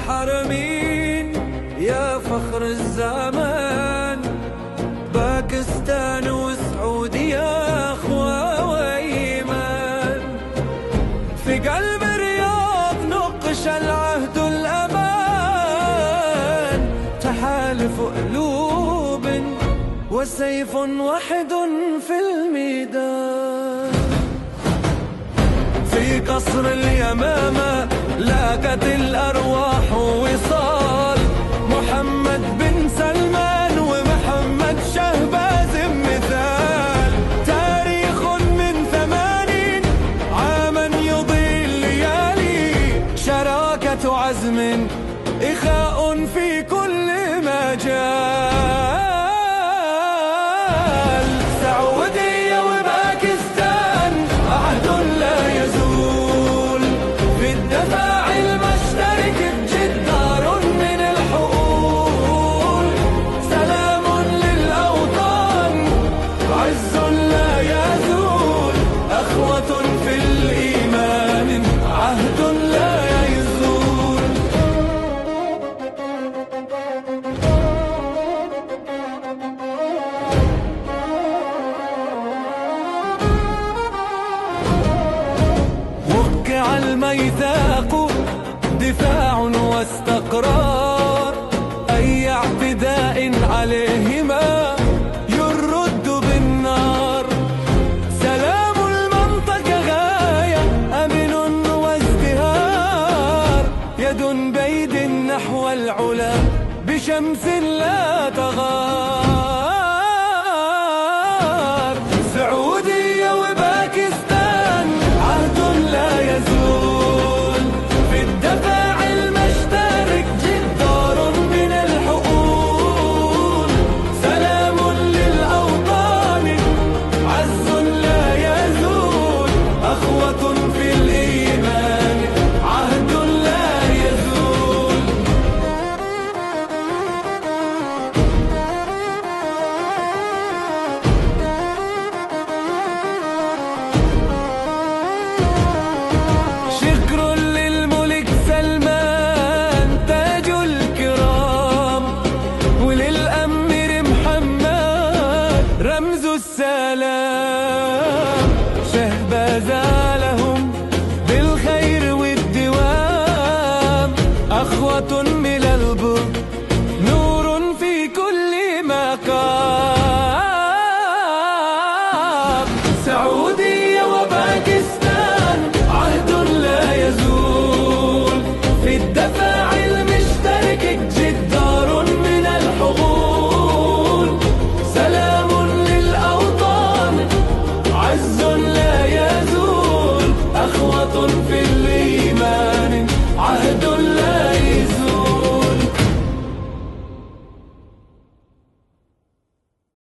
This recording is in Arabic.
الحرمين يا فخر الزمان، باكستان وسعودية أخوة وإيمان. في قلب الرياض نقش العهد الأمان، تحالف قلوب وسيف واحد في الميدان. في قصر اليمامة لاقت الأرواح وصال، محمد بن سلمان ومحمد شهباز مثال. تاريخ من 80 عاما يضي الليالي، شراكة عزم إخاء في كل مجال. سعودية وباكستان عهد لا يزول، في الدفاع المشترك بجدار من الحقول. سلام للأوطان عز لا يزول، أخوة في الإيمان عهد لا يزول. وقع الميثاق دفاع واستقرار، أي اعتداء عليهما يرد بالنار. سلام المنطقة غاية أمن وازدهار، يد بيد نحو العلا بشمس لا تغار.